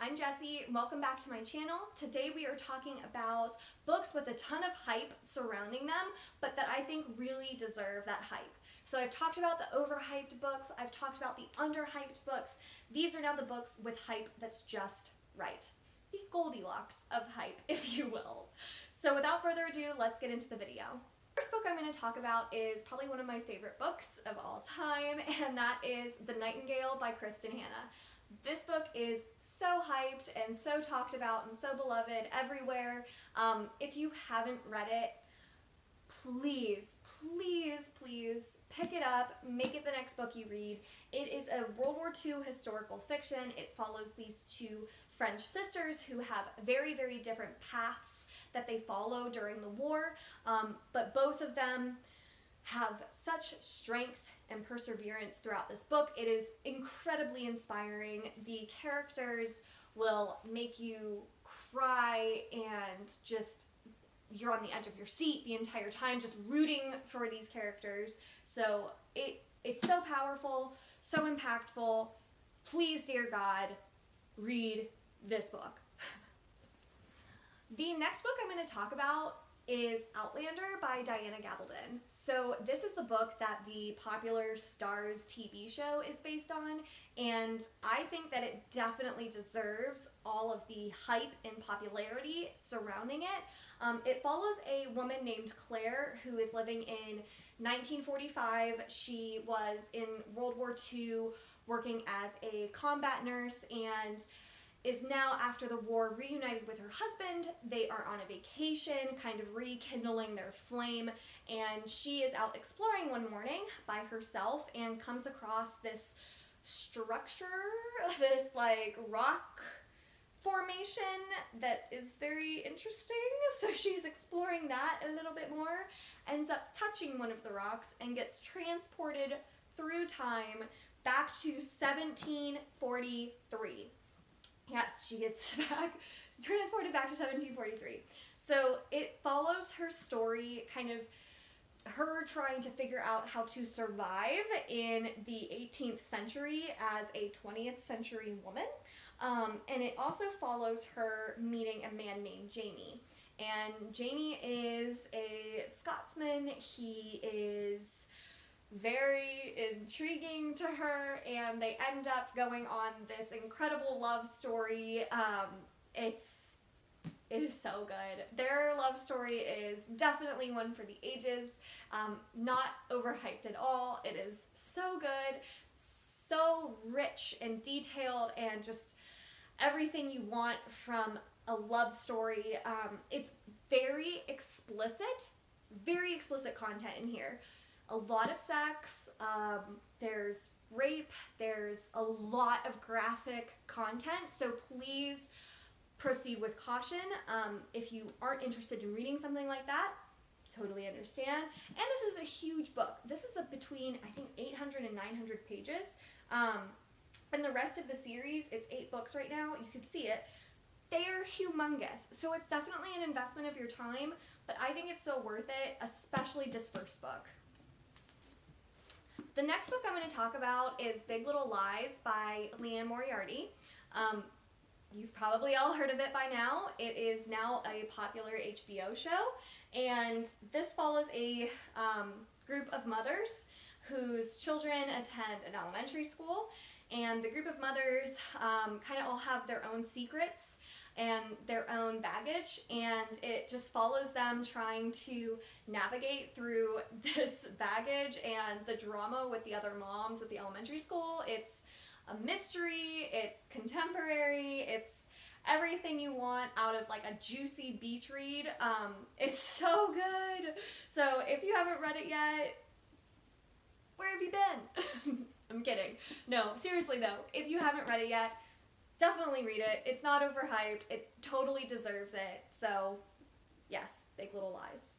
I'm Jessie. Welcome back to my channel. Today we are talking about books with a ton of hype surrounding them, but that I think really deserve that hype. So I've talked about the overhyped books, I've talked about the underhyped books. These are now the books with hype that's just right. The Goldilocks of hype, if you will. So without further ado, let's get into the video. The first book I'm going to talk about is probably one of my favorite books of all time, and that is The Nightingale by Kristen Hanna. This book is so hyped and so talked about and so beloved everywhere. If you haven't read it, please, please, please pick it up, make it the next book you read. It is a World War II historical fiction. It follows these two French sisters who have very, very different paths that they follow during the war, but both of them have such strength and perseverance throughout this book. It is incredibly inspiring. The characters will make you cry and just you're on the edge of your seat the entire time, just rooting for these characters. So it's so powerful, so impactful. Please, dear God, read this book. The next book I'm going to talk about is Outlander by Diana Gabaldon. So this is the book that the popular Starz TV show is based on, and I think that it definitely deserves all of the hype and popularity surrounding it. It follows a woman named Claire who is living in 1945. She was in World War II working as a combat nurse and is now, after the war, reunited with her husband. They are on a vacation, kind of rekindling their flame, and she is out exploring one morning by herself and comes across this structure, this like rock formation that is very interesting. So she's exploring that a little bit more, ends up touching one of the rocks and gets transported through time back to 1743. Yes, she gets transported back to 1743. So it follows her story, kind of her trying to figure out how to survive in the 18th century as a 20th century woman. And it also follows her meeting a man named Jamie. And Jamie is a Scotsman. He is very intriguing to her, and they end up going on this incredible love story. It is so good. Their love story is definitely one for the ages, not overhyped at all. It is so good, so rich and detailed, and just everything you want from a love story. It's very explicit content in here. A lot of sex, there's rape, there's a lot of graphic content, so please proceed with caution. If you aren't interested in reading something like that, totally understand. And this is a huge book. This is between, I think, 800 and 900 pages. And the rest of the series, it's 8 books right now, you can see it. They are humongous, so it's definitely an investment of your time, but I think it's so worth it, especially this first book. The next book I'm going to talk about is Big Little Lies by Liane Moriarty. You've probably all heard of it by now. It is now a popular HBO show, and this follows a group of mothers whose children attend an elementary school, and the group of mothers kind of all have their own secrets and their own baggage, and it just follows them trying to navigate through this baggage and the drama with the other moms at the elementary school. It's a mystery, it's contemporary, it's everything you want out of like a juicy beach read. It's so good. So if you haven't read it yet, where have you been? I'm kidding. No, seriously though, if you haven't read it yet, definitely read it. It's not overhyped. It totally deserves it. So, yes, Big Little Lies.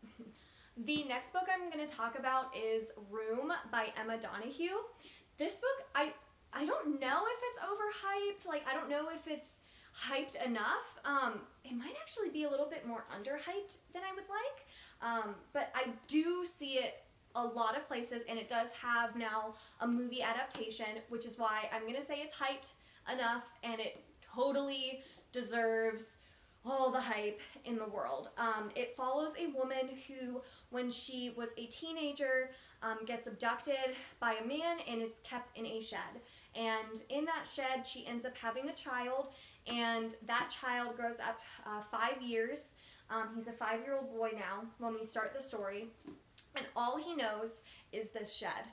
The next book I'm going to talk about is Room by Emma Donoghue. This book, I don't know if it's overhyped. Like, I don't know if it's hyped enough. It might actually be a little bit more underhyped than I would like. But I do see it a lot of places, and it does have now a movie adaptation, which is why I'm going to say it's hyped enough, and it totally deserves all the hype in the world. It follows a woman who, when she was a teenager, gets abducted by a man and is kept in a shed. And in that shed, she ends up having a child, and that child grows up 5 years. He's a 5-year-old boy now when we start the story, and all he knows is this shed.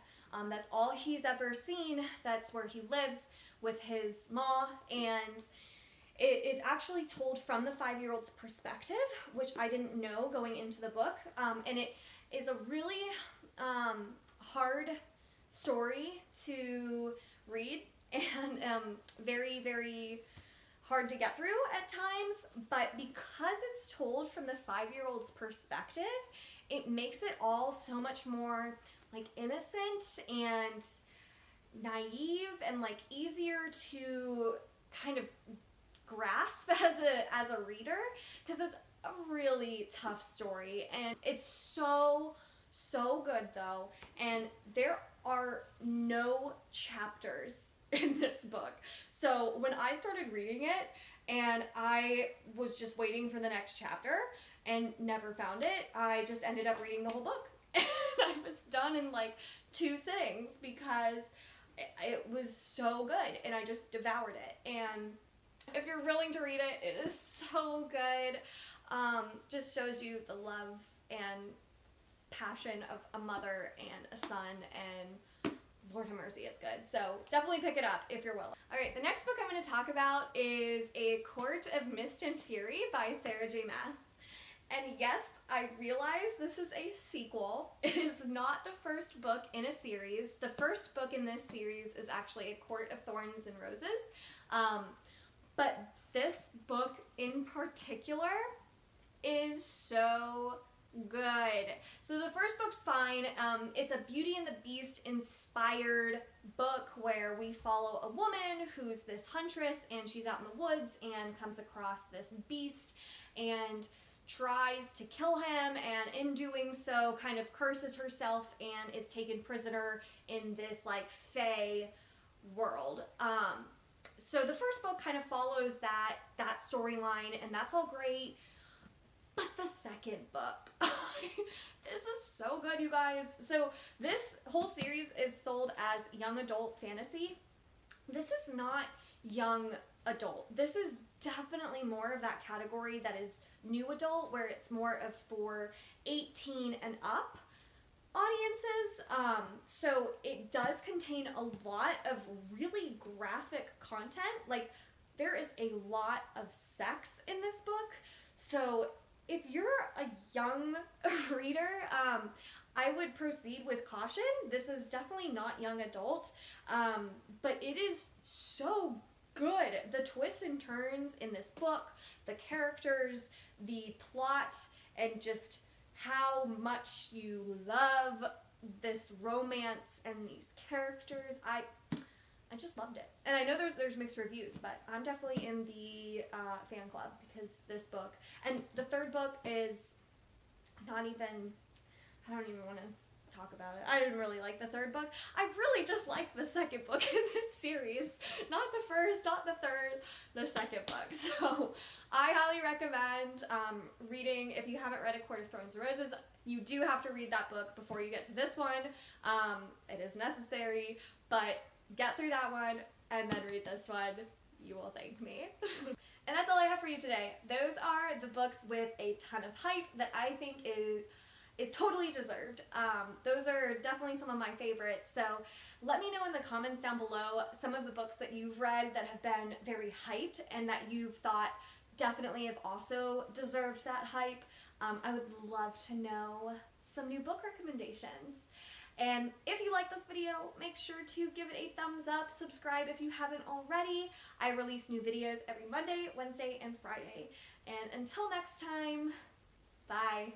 That's all he's ever seen. That's where he lives with his ma, and it is actually told from the 5-year-old's perspective, which I didn't know going into the book. And it is a really hard story to read, and very, very hard to get through at times. But because it's told from the 5-year-old's perspective, it makes it all so much more like innocent and naive, and like easier to kind of grasp as a reader, because it's a really tough story, and it's so good though. And there are no chapters in this book, so when I started reading it and I was just waiting for the next chapter and never found it, I just ended up reading the whole book and I was done in like 2 sittings because it was so good, and I just devoured it. And if you're willing to read it, it is so good. Just shows you the love and passion of a mother and a son, and Lord have mercy, it's good. So definitely pick it up if you're willing. All right, the next book I'm going to talk about is A Court of Mist and Fury by Sarah J. Maas. And yes, I realize this is a sequel. It is not the first book in a series. The first book in this series is actually A Court of Thorns and Roses. But this book in particular is so good. So the first book's fine. It's a Beauty and the Beast inspired book where we follow a woman who's this huntress, and she's out in the woods and comes across this beast and tries to kill him, and in doing so kind of curses herself and is taken prisoner in this like fae world. So the first book kind of follows that storyline, and that's all great. But the second book, this is so good, you guys. So this whole series is sold as young adult fantasy. This is not young adult. This is definitely more of that category that is new adult, where it's more of for 18 and up audiences. So it does contain a lot of really graphic content. Like, there is a lot of sex in this book. So if you're a young reader, I would proceed with caution. This is definitely not young adult, but it is so good. The twists and turns in this book, the characters, the plot, and just how much you love this romance and these characters. I just loved it. And I know there's mixed reviews, but I'm definitely in the fan club because this book, and the third book is not even, I don't even want to talk about it. I didn't really like the third book. I really just liked the second book in this series. Not the first, not the third, the second book. So I highly recommend reading. If you haven't read A Court of Thorns and Roses, you do have to read that book before you get to this one. It is necessary, but get through that one and then read this one. You will thank me. And that's all I have for you today. Those are the books with a ton of hype that I think is totally deserved. Those are definitely some of my favorites. So let me know in the comments down below some of the books that you've read that have been very hyped and that you've thought definitely have also deserved that hype. I would love to know some new book recommendations. And if you like this video, make sure to give it a thumbs up, subscribe if you haven't already. I release new videos every Monday, Wednesday, and Friday. And until next time, bye.